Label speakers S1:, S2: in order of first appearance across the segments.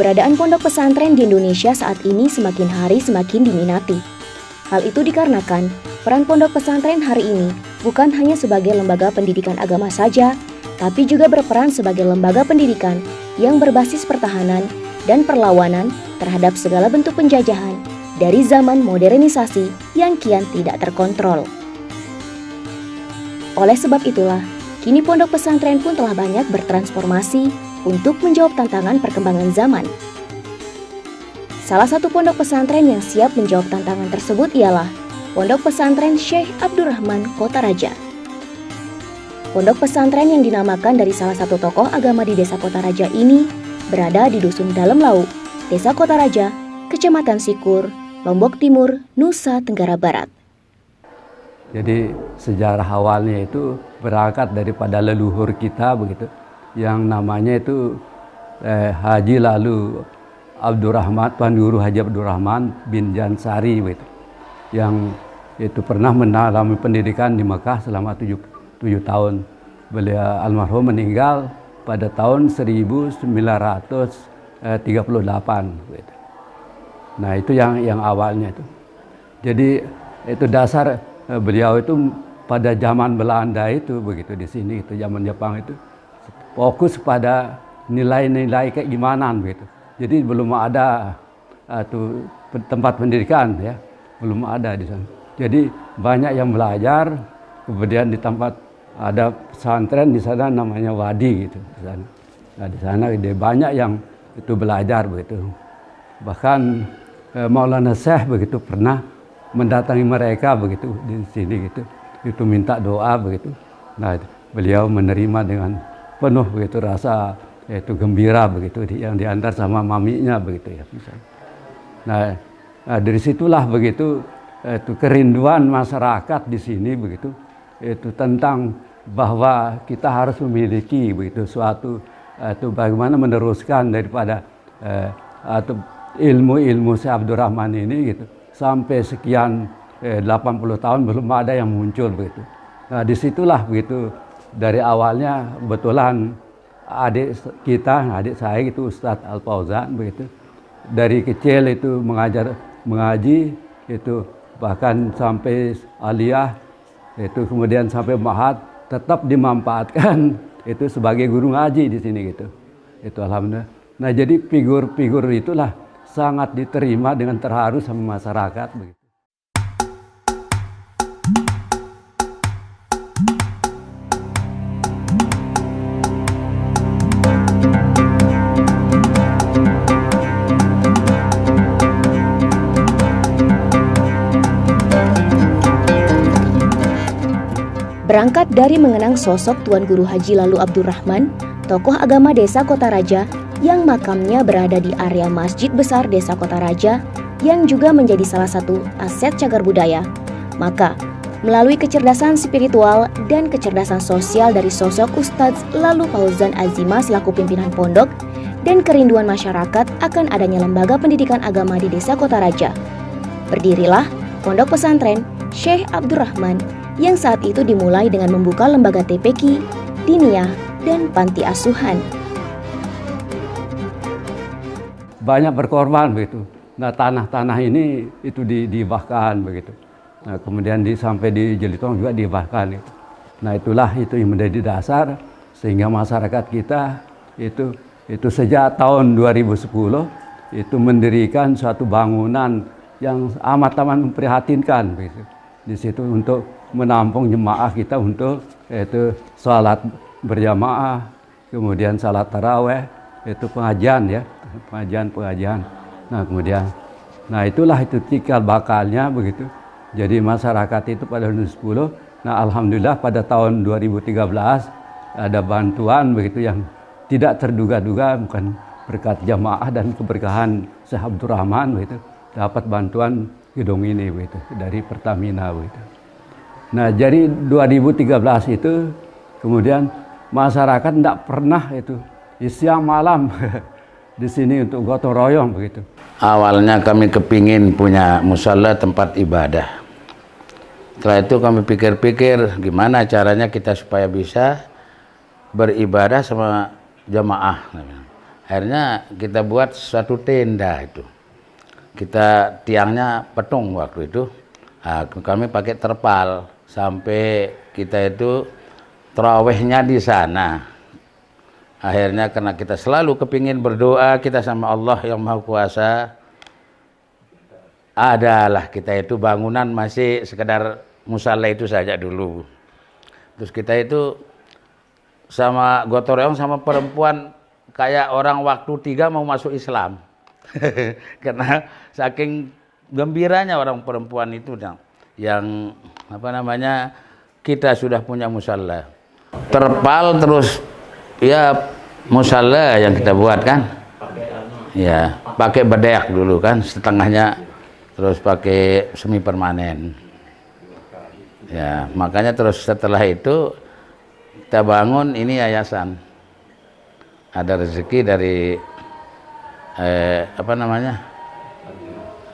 S1: keberadaan pondok pesantren di Indonesia saat ini semakin hari semakin diminati. Hal itu dikarenakan peran pondok pesantren hari ini bukan hanya sebagai lembaga pendidikan agama saja, tapi juga berperan sebagai lembaga pendidikan yang berbasis pertahanan dan perlawanan terhadap segala bentuk penjajahan dari zaman modernisasi yang kian tidak terkontrol. Oleh sebab itulah, kini pondok pesantren pun telah banyak bertransformasi untuk menjawab tantangan perkembangan zaman. Salah satu pondok pesantren yang siap menjawab tantangan tersebut ialah Pondok Pesantren Syekh Abdurrahman Kota Raja. Pondok pesantren yang dinamakan dari salah satu tokoh agama di Desa Kota Raja ini berada di Dusun Dalem Lauk, Desa Kota Raja, Kecamatan Sikur, Lombok Timur, Nusa Tenggara Barat.
S2: Jadi sejarah awalnya itu berangkat daripada leluhur kita begitu, yang namanya itu Haji Lalu Abdurrahman, Tuan Guru Haji Abdurrahman bin Jansari begitu, yang itu pernah mengalami pendidikan di Mekah selama 7 tahun. Beliau almarhum meninggal pada tahun 1938 begitu. Nah itu yang awalnya itu. Jadi itu dasar beliau itu pada zaman Belanda itu begitu, di sini itu zaman Jepang itu fokus pada nilai-nilai kayak gimana begitu. Jadi belum ada tempat pendidikan ya, belum ada di sana. Jadi banyak yang belajar, kemudian di tempat ada pesantren di sana namanya Wadi gitu di sana. Nah di sana banyak yang itu belajar begitu. Bahkan Maulana Syekh begitu pernah mendatangi mereka begitu di sini gitu, itu minta doa begitu. Nah beliau menerima dengan penuh begitu rasa itu gembira begitu, yang diantar sama maminya begitu ya misalnya. Nah dari situlah begitu itu kerinduan masyarakat di sini begitu, itu tentang bahwa kita harus memiliki begitu suatu itu bagaimana meneruskan daripada atau ilmu Syekh Abdurrahman ini gitu. Sampai sekian 80 tahun belum ada yang muncul begitu. Nah disitulah begitu dari awalnya kebetulan adik saya itu Ustadz Al Fauzan begitu. Dari kecil itu mengaji itu bahkan sampai aliyah itu kemudian sampai mahat tetap dimanfaatkan itu sebagai guru ngaji di sini gitu. Itu alhamdulillah. Nah jadi figur-figur itulah sangat diterima dengan terharu sama masyarakat begitu.
S1: Berangkat dari mengenang sosok Tuan Guru Haji Lalu Abdurrahman, tokoh agama Desa Kota Raja yang makamnya berada di area Masjid Besar Desa Kota Raja yang juga menjadi salah satu aset cagar budaya. Maka, melalui kecerdasan spiritual dan kecerdasan sosial dari sosok Ustadz Lalu Fauzan Azimah selaku pimpinan pondok dan kerinduan masyarakat akan adanya lembaga pendidikan agama di Desa Kota Raja, berdirilah Pondok Pesantren Syekh Abdurrahman yang saat itu dimulai dengan membuka lembaga TPQ, diniyah, dan panti asuhan.
S2: Banyak berkorban begitu. Nah tanah-tanah ini itu dihibahkan begitu. Nah kemudian sampai di Jelitong juga dihibahkan. Gitu. Nah itulah itu yang menjadi dasar sehingga masyarakat kita itu sejak tahun 2010 itu mendirikan suatu bangunan yang amat memprihatinkan begitu. Di situ untuk menampung jemaah kita untuk itu salat berjamaah, kemudian salat taraweh, itu pengajian ya, pengajian. Nah kemudian, itulah itu cikal bakalnya begitu. Jadi masyarakat itu pada 2010, nah alhamdulillah pada tahun 2013 ada bantuan begitu yang tidak terduga-duga, bukan berkat jamaah dan keberkahan Syekh Abdurrahman begitu, dapat bantuan gedung ini begitu dari Pertamina begitu. Nah, jadi 2013 itu kemudian masyarakat tidak pernah itu siang malam di sini untuk gotong royong begitu.
S3: Awalnya kami kepingin punya musala tempat ibadah. Setelah itu kami pikir-pikir gimana caranya kita supaya bisa beribadah sama jamaah. Akhirnya kita buat suatu tenda itu. Kita tiangnya petung waktu itu. Nah, kami pakai terpal sampai kita itu tarawihnya di sana. Akhirnya karena kita selalu kepingin berdoa kita sama Allah yang Maha Kuasa, adalah kita itu bangunan masih sekedar musala itu saja dulu. Terus kita itu sama gotong royong sama perempuan kayak orang waktu 3 mau masuk Islam. Karena saking gembiranya orang perempuan itu yang apa namanya, kita sudah punya musala. Terpal terus ya musala yang kita buat kan. Ya, pakai bedeak dulu kan setengahnya, terus pakai semi permanen. Ya, makanya terus setelah itu kita bangun ini yayasan. Ada rezeki dari apa namanya?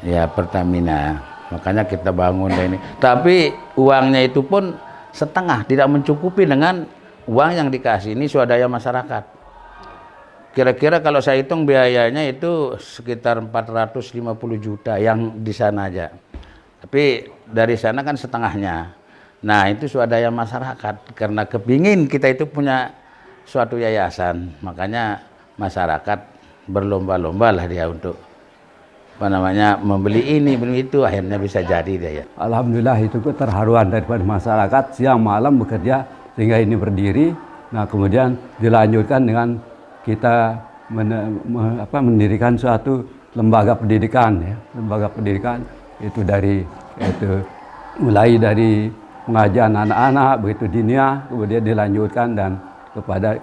S3: Ya, Pertamina. Makanya kita bangun ini. Tapi uangnya itu pun setengah, tidak mencukupi dengan uang yang dikasih. Ini swadaya masyarakat. Kira-kira kalau saya hitung biayanya itu sekitar 450 juta yang di sana aja. Tapi dari sana kan setengahnya. Nah, itu swadaya masyarakat. Karena kepingin kita itu punya suatu yayasan. Makanya masyarakat berlomba-lomba lah dia untuk apa namanya, membeli ini, beli itu, akhirnya bisa jadi dia ya.
S2: Alhamdulillah itu keterharuan daripada masyarakat siang malam bekerja sehingga ini berdiri. Nah, kemudian dilanjutkan dengan kita mendirikan suatu lembaga pendidikan ya. Lembaga pendidikan itu mulai dari pengajian anak-anak begitu dinia, kemudian dilanjutkan dan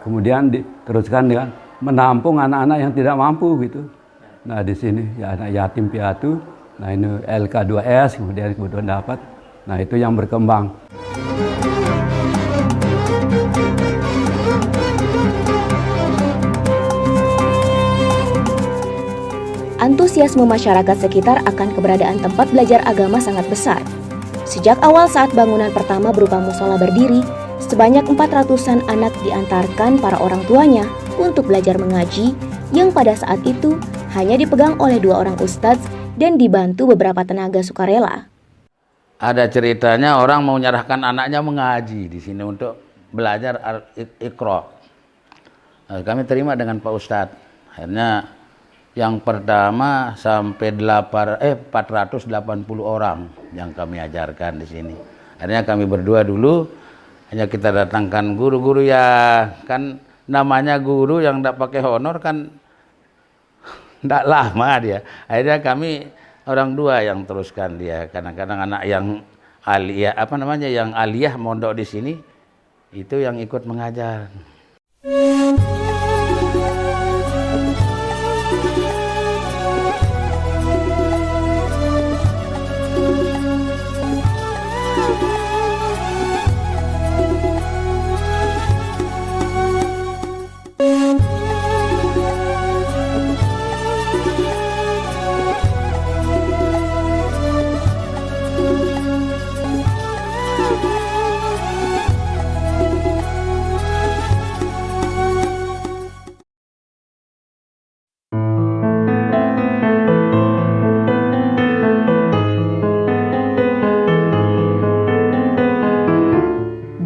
S2: kemudian diteruskan dengan menampung anak-anak yang tidak mampu gitu. Nah, di sini ya anak yatim piatu. Nah, ini LK2S kemudian dapat. Nah, itu yang berkembang.
S1: Antusiasme masyarakat sekitar akan keberadaan tempat belajar agama sangat besar. Sejak awal saat bangunan pertama berupa musola berdiri, sebanyak 400-an anak diantarkan para orang tuanya untuk belajar mengaji yang pada saat itu hanya dipegang oleh 2 orang ustadz dan dibantu beberapa tenaga sukarela.
S3: Ada ceritanya orang mau menyerahkan anaknya mengaji di sini untuk belajar Iqra. Kami terima dengan Pak Ustadz. Akhirnya yang pertama sampai 480 orang yang kami ajarkan di sini. Akhirnya kami berdua dulu, hanya kita datangkan guru-guru ya, kan namanya guru yang tidak pakai honor kan tidak lama dia. Akhirnya kami orang 2 yang teruskan dia. Kadang-kadang anak yang aliyah, yang aliyah mondok di sini itu yang ikut mengajar.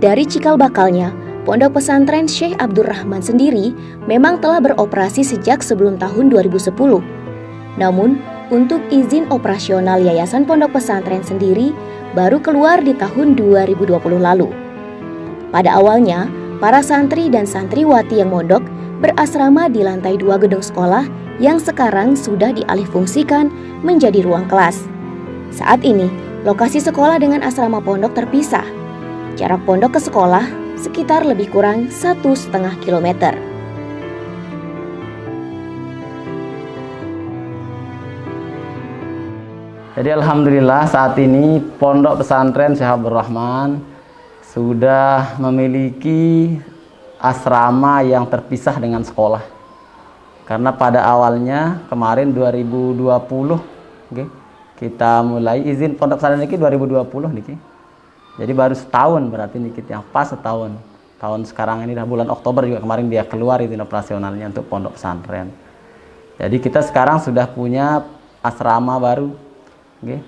S1: Dari cikal bakalnya, Pondok Pesantren Syekh Abdurrahman sendiri memang telah beroperasi sejak sebelum tahun 2010. Namun, untuk izin operasional Yayasan Pondok Pesantren sendiri baru keluar di tahun 2020 lalu. Pada awalnya, para santri dan santriwati yang mondok berasrama di lantai 2 gedung sekolah yang sekarang sudah dialihfungsikan menjadi ruang kelas. Saat ini, lokasi sekolah dengan asrama pondok terpisah. Jarak pondok ke sekolah sekitar lebih kurang 1,5 kilometer.
S4: Jadi alhamdulillah saat ini Pondok Pesantren Syekh Abdurrahman sudah memiliki asrama yang terpisah dengan sekolah. Karena pada awalnya kemarin 2020 kita mulai izin Pondok Pesantren ini 2020 niki. Jadi baru setahun berarti niki yang pas setahun. tahun sekarang ini, dah bulan Oktober juga kemarin dia keluar izin operasionalnya untuk pondok pesantren. Jadi kita sekarang sudah punya asrama baru, okay?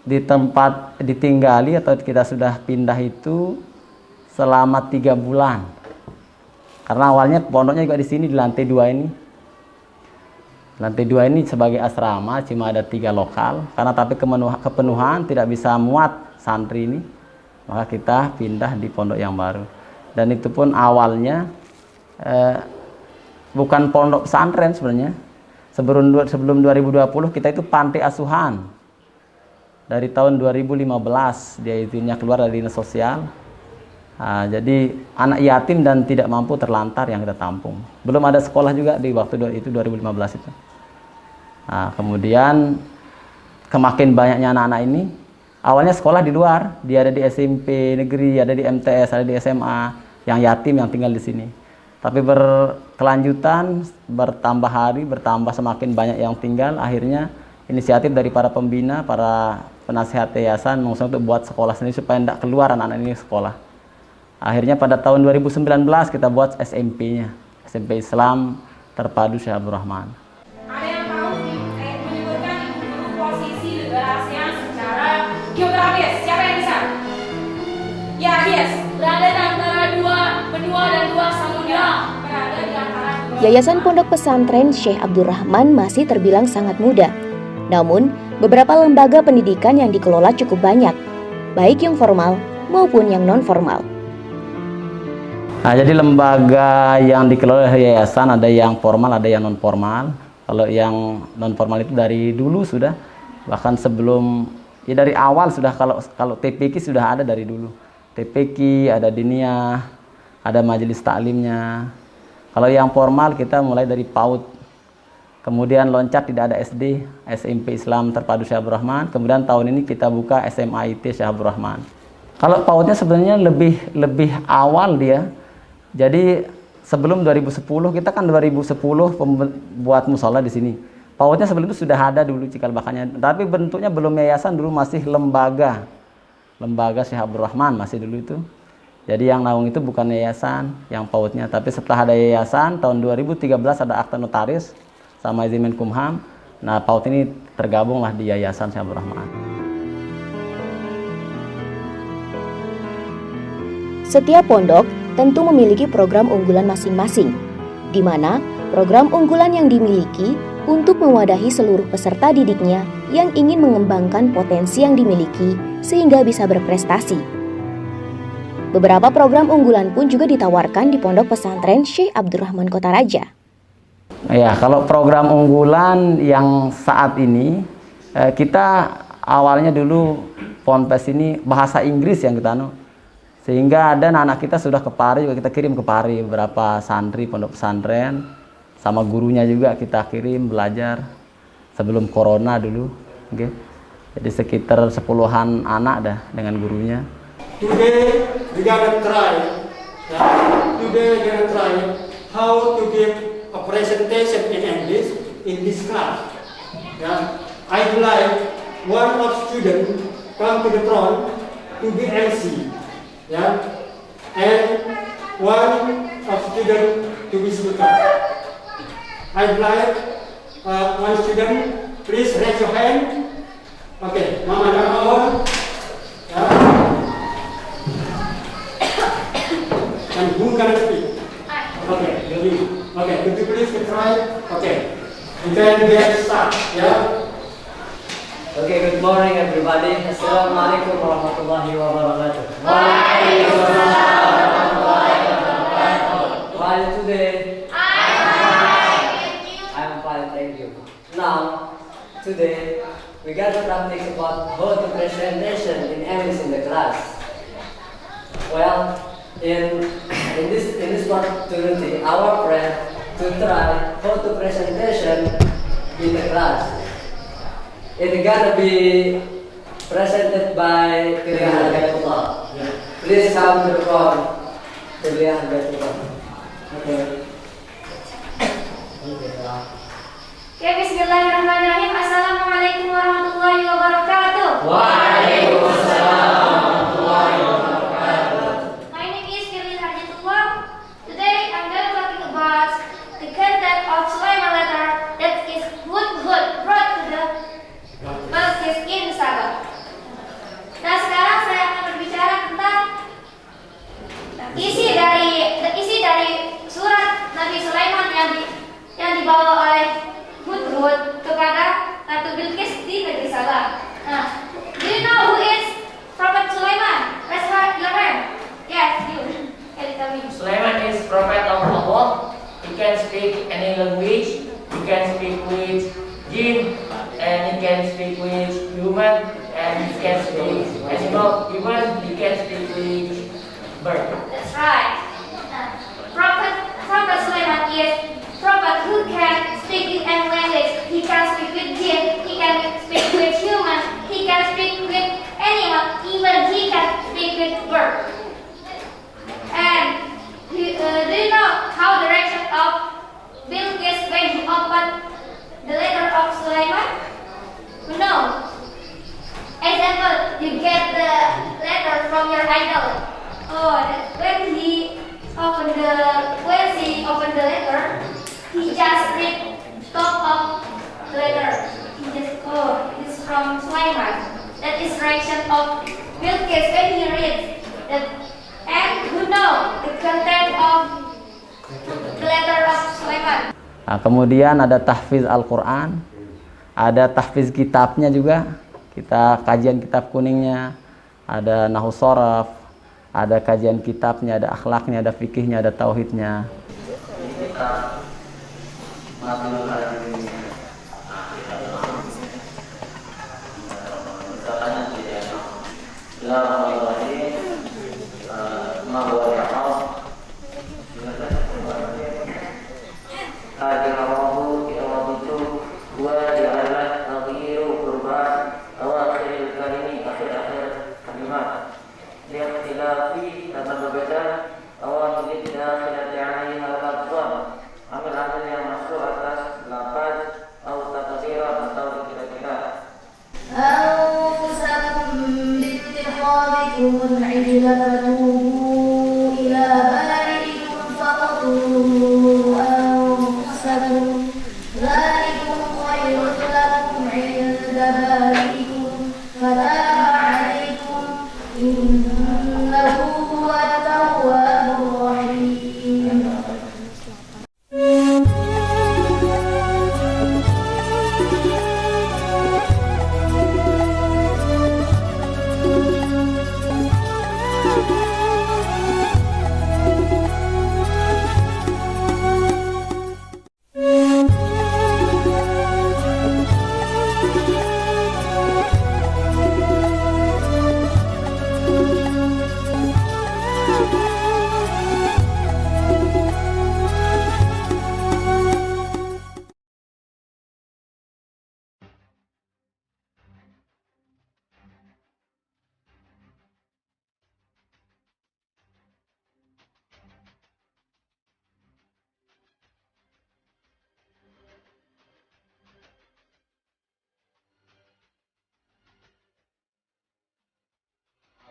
S4: Di tempat ditinggali atau kita sudah pindah itu selama 3 bulan. Karena awalnya pondoknya juga di sini di lantai 2 ini. Lantai 2 ini sebagai asrama cuma ada 3 lokal, karena tapi kepenuhan tidak bisa muat santri ini, maka kita pindah di pondok yang baru. Dan itu pun awalnya bukan pondok pesantren sebenarnya. Sebelum 2020 kita itu panti asuhan. Dari tahun 2015 dia izinnya keluar dari dinas sosial. Jadi anak yatim dan tidak mampu terlantar yang kita tampung. Belum ada sekolah juga di waktu itu 2015 itu. Kemudian kemakin banyaknya anak-anak ini, awalnya sekolah di luar, dia ada di SMP negeri, ada di MTS, ada di SMA, yang yatim yang tinggal di sini. Tapi berkelanjutan, bertambah hari, bertambah semakin banyak yang tinggal, akhirnya inisiatif dari para pembina, para penasihat yayasan mengusulkan untuk buat sekolah sendiri supaya tidak keluar anak-anak ini sekolah. Akhirnya pada tahun 2019 kita buat SMP-nya, SMP Islam Terpadu Syekh Abdul Rahman.
S5: Ada yang tahu menyebutkan dulu posisi negara ASEAN secara geografis? Siapa yang bisa? Ya, yes. Berada di antara benua dan 2 samudra. Berada di antara
S1: Yayasan Pondok Pesantren Syekh Abdul Rahman masih terbilang sangat muda. Namun, beberapa lembaga pendidikan yang dikelola cukup banyak, baik yang formal maupun yang non-formal.
S4: Jadi lembaga yang dikelola oleh yayasan ada yang formal, ada yang non-formal. Kalau yang non-formal itu dari dulu sudah, bahkan sebelum, ya dari awal sudah, kalau TPQ sudah ada dari dulu. TPQ, ada diniyah, ada majelis taklimnya. Kalau yang formal kita mulai dari PAUD. Kemudian loncat tidak ada SD, SMP Islam Terpadu Syekh Abdul Rahman. Kemudian tahun ini kita buka SMA IT Syekh Abdul Rahman. Kalau PAUD-nya sebenarnya lebih awal dia. Jadi sebelum 2010, kita kan 2010 buat musola di sini. PAUD-nya sebelum itu sudah ada dulu cikal bakalnya, tapi bentuknya belum yayasan, dulu masih lembaga Syekh Abdul Rahman masih dulu itu. Jadi yang naung itu bukan yayasan, yang PAUD-nya. Tapi setelah ada yayasan, tahun 2013 ada akta notaris sama izin Menkumham. Nah, PAUD ini tergabunglah di Yayasan Syekh Abdul Rahman.
S1: Setiap pondok tentu memiliki program unggulan masing-masing, di mana program unggulan yang dimiliki untuk mewadahi seluruh peserta didiknya yang ingin mengembangkan potensi yang dimiliki sehingga bisa berprestasi. Beberapa program unggulan pun juga ditawarkan di Pondok Pesantren Syekh Abdul Rahman Kota Raja.
S4: Ya, kalau program unggulan yang saat ini, kita awalnya dulu Ponpes ini bahasa Inggris yang kita sehingga ada anak kita sudah ke Pari, juga kita kirim ke Pari beberapa santri pondok pesantren, sama gurunya juga kita kirim belajar sebelum corona dulu, okay. Jadi sekitar 10-an anak dah dengan gurunya.
S6: Today we gonna try how to give a presentation in English in this class. I'd like one of students come to the front to be MC. And one of student to be speaker. I'd like one student, please raise your hand. Okay, Mama Darmawan. And who can speak? Okay, okay, could you please try? Okay, you can get start.
S7: Okay, good morning everybody. Assalamualaikum warahmatullahi wabarakatuh.
S5: Waalaikumsalam warahmatullahi wabarakatuh.
S7: How are you today? I'm fine, thank you. Now, today we got to practice about how to presentation in English in the class. Well, in this opportunity, our friend to try how to presentation in the class. It's gonna be presented by Kuliah Al-Baitullah. Please come to the front, Kuliah Al-Baitullah. Okay.
S5: Ya, bismillahirrahmanirrahim. Assalamualaikum warahmatullahi wabarakatuh.
S7: Waalaikumsalam warahmatullahi wabarakatuh.
S5: My name is Kuliah Al-Baitullah. dibawa oleh Hudhud kepada Ratu Bilqis di negeri Sabah. Nah, do you know who is Prophet Sulaiman? Raise your hand. Yes, you. Can you tell me?
S8: Sulaiman is prophet of Allah. He can speak any language. He can speak with jinn, and he can speak with human, and he can speak animal. Even he can speak with bird.
S5: That's right. Prophet Sulaiman is prophet who can speak in any language. He can speak with jinn. He can speak with human. He can speak with animal. Even he can speak with bird. And do you know how direction of Bilqis when he opened the letter of Sulaiman? No. Example, you get the letter from your idol. Oh, when he opened the letter, he just read top of the letter. He just it is from Sulaiman. That is direction of Bilqis when he reads that. And who know the content of the letter of Sulaiman?
S4: Nah, kemudian ada tahfiz Al-Quran, ada tahfiz kitabnya juga, kita kajian kitab kuningnya, ada nahwu shoraf, ada kajian kitabnya, ada akhlaknya, ada fikihnya, ada tauhidnya.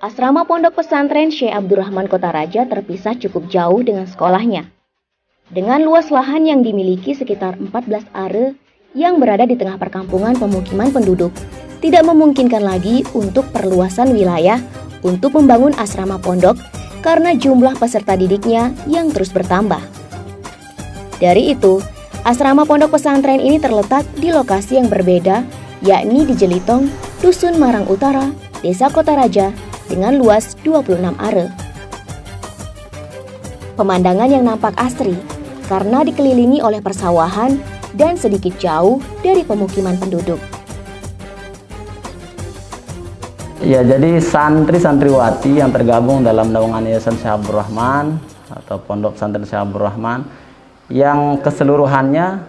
S1: Asrama Pondok Pesantren Syekh Abdurrahman Kota Raja terpisah cukup jauh dengan sekolahnya. Dengan luas lahan yang dimiliki sekitar 14 are yang berada di tengah perkampungan pemukiman penduduk, tidak memungkinkan lagi untuk perluasan wilayah untuk membangun asrama pondok karena jumlah peserta didiknya yang terus bertambah. Dari itu, asrama pondok pesantren ini terletak di lokasi yang berbeda, yakni di Jelitong, Dusun Marang Utara, Desa Kota Raja, dengan luas 26 are. Pemandangan yang nampak asri karena dikelilingi oleh persawahan dan sedikit jauh dari pemukiman penduduk.
S4: Ya, jadi santri-santriwati yang tergabung dalam naungan Yayasan Syekh Abdurrahman atau Pondok Pesantren Syekh Abdurrahman yang keseluruhannya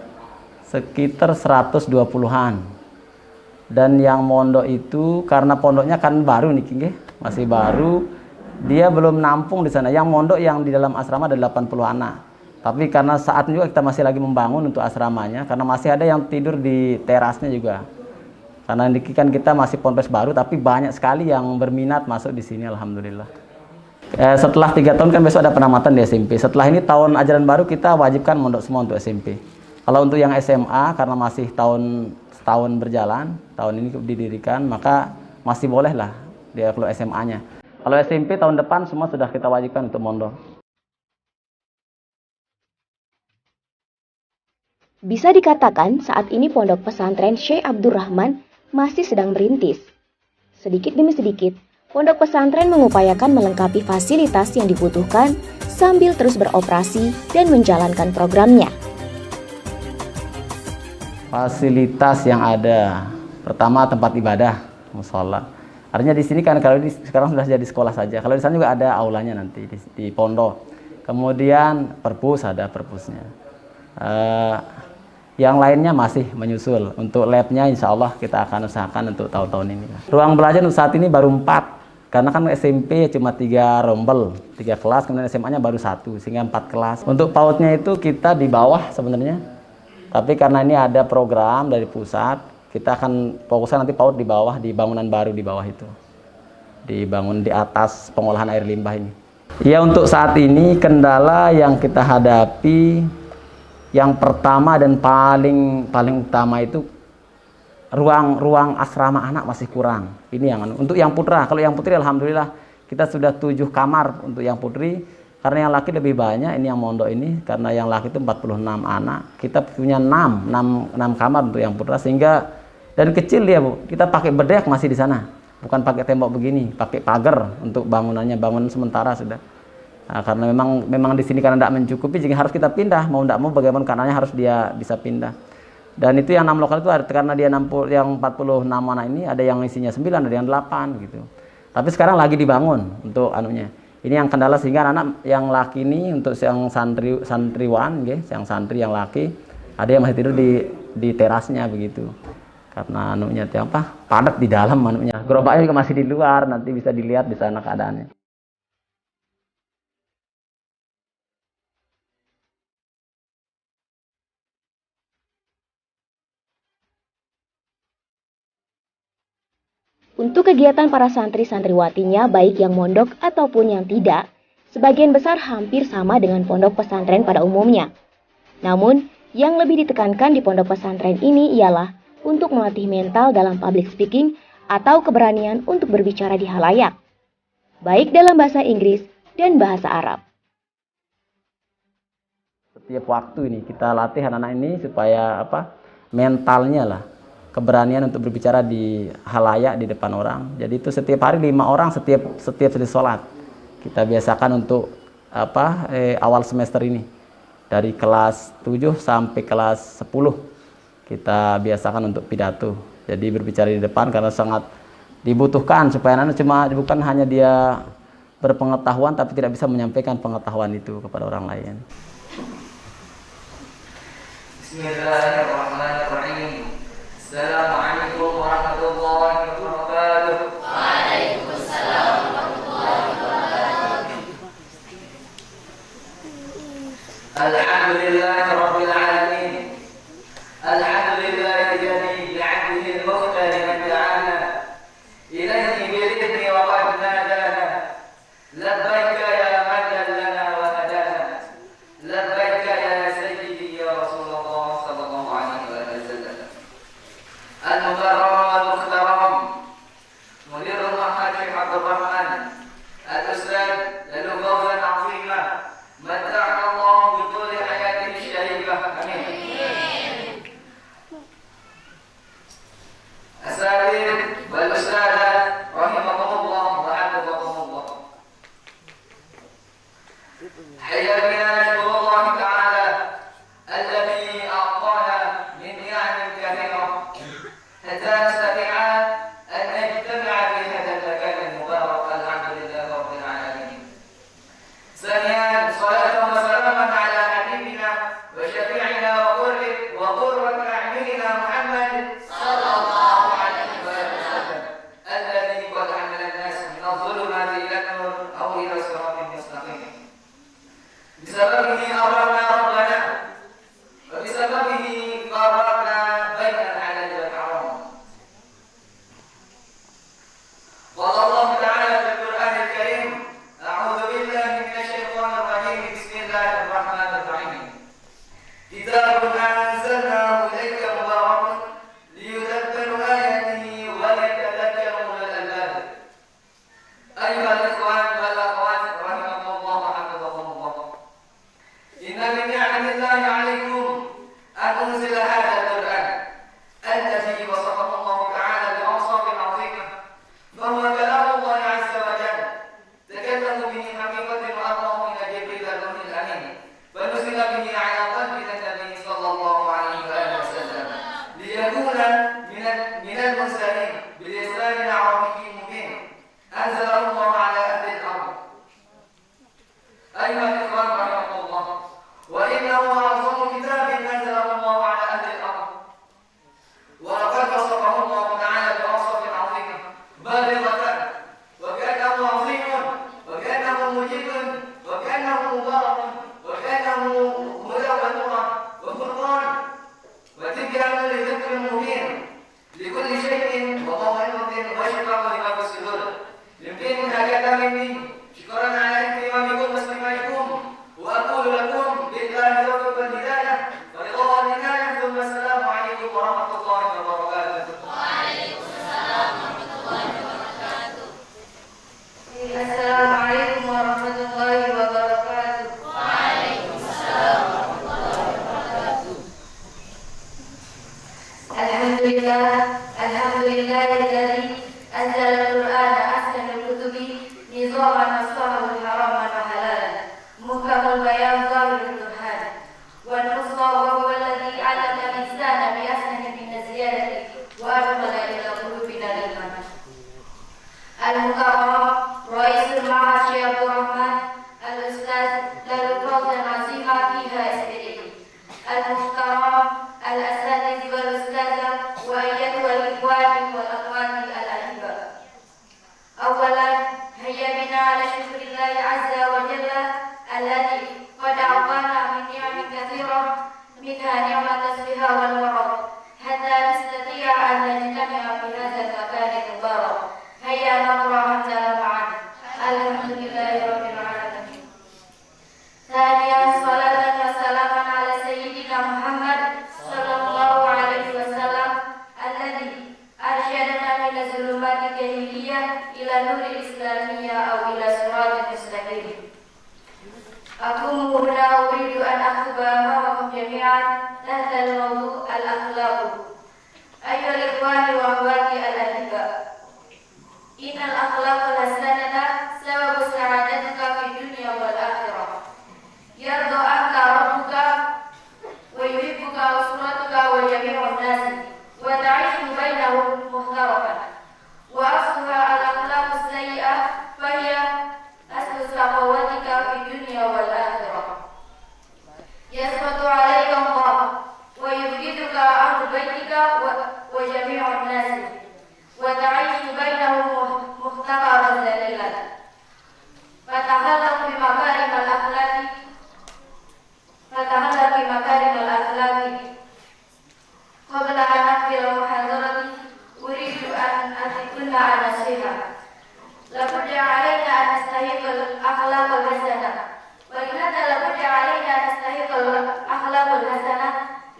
S4: sekitar 120-an. Dan yang mondok itu karena pondoknya kan baru nih, masih baru, dia belum nampung di sana. Yang mondok yang di dalam asrama ada 80 anak. Tapi karena saat juga kita masih lagi membangun untuk asramanya, karena masih ada yang tidur di terasnya juga. Karena kan kita masih ponpes baru, tapi banyak sekali yang berminat masuk di sini, alhamdulillah. Setelah 3 tahun kan besok ada penamatan di SMP. Setelah ini tahun ajaran baru kita wajibkan mondok semua untuk SMP. Kalau untuk yang SMA karena masih setahun berjalan, tahun ini didirikan, maka masih boleh lah dia kalau SMA-nya. Kalau SMP tahun depan semua sudah kita wajibkan untuk mondok.
S1: Bisa dikatakan saat ini Pondok Pesantren Syekh Abdurrahman masih sedang merintis. Sedikit demi sedikit, Pondok Pesantren mengupayakan melengkapi fasilitas yang dibutuhkan sambil terus beroperasi dan menjalankan programnya.
S4: Fasilitas yang ada, pertama tempat ibadah, musola. Artinya di sini kan kalau sekarang sudah jadi sekolah saja. Kalau di sana juga ada aulanya nanti di pondok. Kemudian perpus, ada perpusnya. Yang lainnya masih menyusul. Untuk labnya insya Allah kita akan usahakan untuk tahun-tahun ini. Ruang belajar untuk saat ini baru 4. Karena kan SMP cuma 3 rombel, 3 kelas, kemudian SMA-nya baru 1, sehingga 4 kelas. Untuk PAUD-nya itu kita di bawah sebenarnya. Tapi karena ini ada program dari pusat, kita akan fokuskan nanti PAUD di bawah, di bangunan baru di bawah itu. Dibangun di atas pengolahan air limbah ini. Ya, untuk saat ini kendala yang kita hadapi, yang pertama dan paling utama itu ruang asrama anak masih kurang. Ini yang untuk yang putra. Kalau yang putri alhamdulillah kita sudah 7 kamar untuk yang putri. Karena yang laki lebih banyak, ini yang mondok ini karena yang laki itu 46 anak. Kita punya 6 kamar untuk yang putra, sehingga dari kecil dia, Bu, kita pakai bedek masih di sana. Bukan pakai tembok begini, pakai pagar untuk bangunannya, bangunan sementara sudah. Nah, karena memang di sini karena tidak mencukupi, jadi harus kita pindah. Mau tidak mau bagaimana karenanya harus dia bisa pindah. Dan itu yang 6 lokal itu karena dia 60, yang 46 anak ini ada yang isinya 9, ada yang 8 gitu. Tapi sekarang lagi dibangun untuk anunya. Ini yang kendala sehingga anak yang laki ini untuk yang santriwan, yang santri yang laki ada yang masih tidur di terasnya begitu. Karena anunya padat di dalam anunya. Gerobaknya juga masih di luar, nanti bisa dilihat di sana keadaannya.
S1: Untuk kegiatan para santri-santriwatinya, baik yang mondok ataupun yang tidak, sebagian besar hampir sama dengan pondok pesantren pada umumnya. Namun, yang lebih ditekankan di pondok pesantren ini ialah untuk melatih mental dalam public speaking atau keberanian untuk berbicara di halayak, baik dalam bahasa Inggris dan bahasa Arab.
S4: Setiap waktu ini kita latih anak-anak ini supaya mentalnya lah, keberanian untuk berbicara di halayak di depan orang. Jadi itu setiap hari 5 orang setiap selesai sholat. Kita biasakan untuk awal semester ini. Dari kelas 7 sampai kelas 10 kita biasakan untuk pidato. Jadi berbicara di depan karena sangat dibutuhkan supaya anak bukan hanya dia berpengetahuan tapi tidak bisa menyampaikan pengetahuan itu kepada orang lain.
S9: Bismillahirrahmanirrahim. Assalamualaikum warahmatullahi wabarakatuh.
S5: Waalaikumsalam warahmatullahi wabarakatuh.
S9: Alhamdulillahirabbil alamin. Alhamdulillahil ladzi bi'abdihi al-mukhtar man da'ana ilayhi bi'izni wa qad nadana. Labbaika ya man dallana wa hadana. Labbaika ya sayyidi ya Rasulullah sallallahu alaihi wasallam. المكرم والمخترم مدير المعهد شيخ عبد الرحمن الأستاذ له فوزا عظيما متعنا الله بطول حياته الشريفة آمين. الأساتذة والأستاذات رحمهم الله وحفظهم الله. حيا بنا نشكر الله تعالى الذي أعطانا من نعم كثيرة حتى نستطيع أن نجتمع في هذا المكان المبارك. الحمد لله رب العالمين. ثانيا صلاة وسلاما على حبيبنا وشفيعنا وقرة أعيننا محمد صلى الله عليه وسلم الذي قد حمل الناس من الظلمات إلى النور أو إلى صراط مستقيم. Bisa
S10: نصره حراما وحلالا محكم البيان ظاهر البرهان والحسنى وهو الذي علم الإنسان بأحسن من زيادته وأدخل إلى قلوبنا الإيمان. المكرم رئيس المعهد شيخ عبد الرحمن الأستاذ له فضلا عظيما فيها SPDD. المحترم الأساتذة والأستاذة وأيتها الإخوان والأخوات الأحبة. أولا هيا بنا على شكر الله عز وجل الذي قد أعطانا من نعم كثيرة منها نعمة الصحة والمرض حتى نستطيع أن نجتمع في هذا المكان المبارك. هيا نقرأ همزة معا. الحمد لله رب العالمين. ثانيا صلاة وسلاما على سيدنا محمد صلى الله عليه وسلم الذي أرشدنا من ظلمات الجاهلية إلى نور الإسلامية أو إلى صراط مستقيم. أقوم هنا أريد أن أخطب أمامكم جميعا تحت الموضوع الأخلاق. أيها الإخوان وأخواتي الأحباء، إن الأخلاق الحسنة سبب سعادتك في الدنيا والآخرة. يرضى عنك ربك ويحبك أسرتك وجميع الناس وتعيش بينهم محترما. وأصلها الأخلاق السيئة فهي أصل سخاوتك في الدنيا والآخرة. يسخط عليك الله ويبغضك أهل بيتك وجميع الناس وتعيش بينهم محتقرا ذليلا. فتخلق بمكارم الأخلاق قبل أن أقبل محاضرتي أريد أن أتكلم عن نصيحة. لابد علينا أن نستحق الأخلاق الحسنة. ولماذا لابد علينا أن نستحق الأخلاق الحسنة؟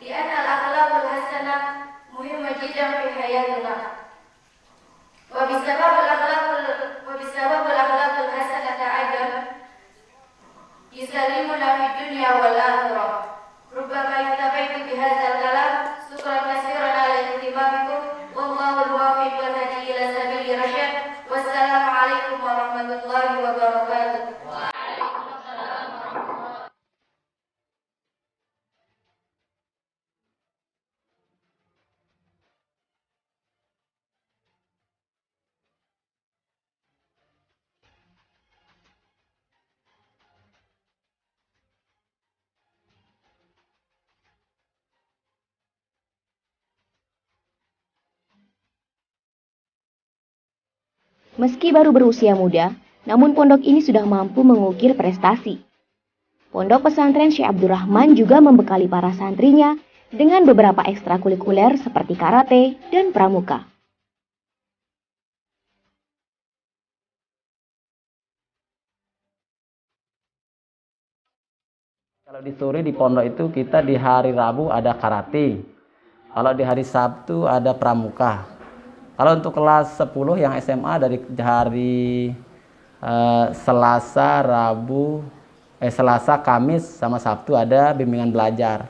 S10: لأن الأخلاق الحسنة مهمة جدا في حياتنا. وبسبب الأخلاق الحسنة أيضا يسلمنا في الدنيا والآخرة. ربما اكتفيت بهذا الكلام. شكرا كثيرا على اهتمامكم والله الوافق والهدي إلى سبيل الرشاد. والسلام عليكم ورحمة الله وبركاته.
S1: Meski baru berusia muda, namun pondok ini sudah mampu mengukir prestasi. Pondok pesantren Syekh Abdurrahman juga membekali para santrinya dengan beberapa ekstrakurikuler seperti karate dan pramuka.
S4: Kalau di sore di pondok itu kita di hari Rabu ada karate. Kalau di hari Sabtu ada pramuka. Kalau untuk kelas 10 yang SMA dari hari Selasa, Kamis sama Sabtu ada bimbingan belajar.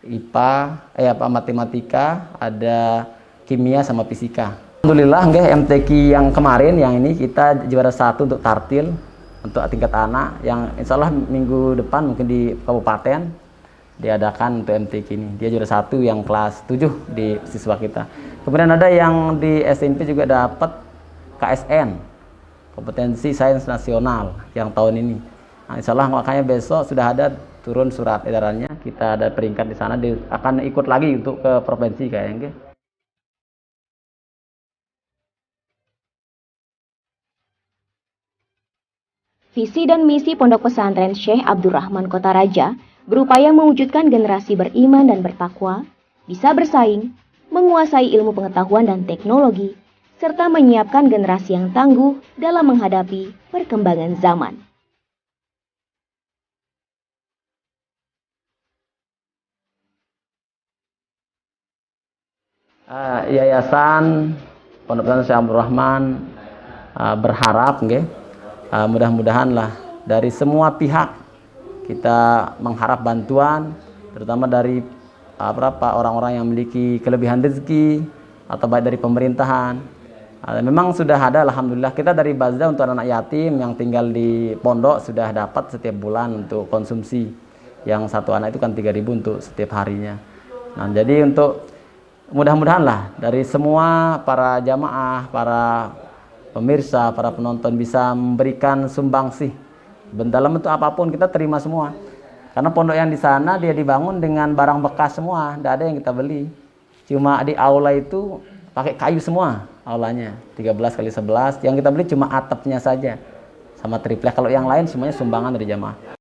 S4: IPA, matematika, ada kimia sama fisika. Alhamdulillah nggih MTQ yang kemarin yang ini kita juara 1 untuk tartil untuk tingkat anak yang insya Allah minggu depan mungkin di kabupaten diadakan untuk MTQ ini. Dia juara 1 yang kelas 7 di siswa kita. Kemudian ada yang di SMP juga dapat KSN, kompetensi sains nasional yang tahun ini. Nah, insya Allah makanya besok sudah ada turun surat edarannya. Kita ada peringkat di sana, akan ikut lagi untuk ke provinsi kayaknya.
S1: Visi dan misi Pondok Pesantren Syekh Abdurrahman Kota Raja berupaya mewujudkan generasi beriman dan bertakwa, bisa bersaing, menguasai ilmu pengetahuan dan teknologi, serta menyiapkan generasi yang tangguh dalam menghadapi perkembangan zaman.
S4: Yayasan Pondok Pesantren Syekh Abdurrahman berharap mudah-mudahan lah dari semua pihak kita mengharap bantuan, terutama dari orang-orang yang memiliki kelebihan rezeki atau baik dari pemerintahan Memang sudah ada, alhamdulillah kita dari Bazda untuk anak yatim yang tinggal di pondok sudah dapat setiap bulan untuk konsumsi. Yang satu anak itu kan 3.000 untuk setiap harinya. Nah, jadi untuk mudah-mudahan lah dari semua para jamaah, para pemirsa, para penonton bisa memberikan sumbangsih. Dalam bentuk apapun kita terima semua. Karena pondok yang di sana dia dibangun dengan barang bekas semua, tidak ada yang kita beli. Cuma di aula itu pakai kayu semua aulanya, 13x11. Yang kita beli cuma atapnya saja sama triplek. Kalau yang lain semuanya sumbangan dari jamaah.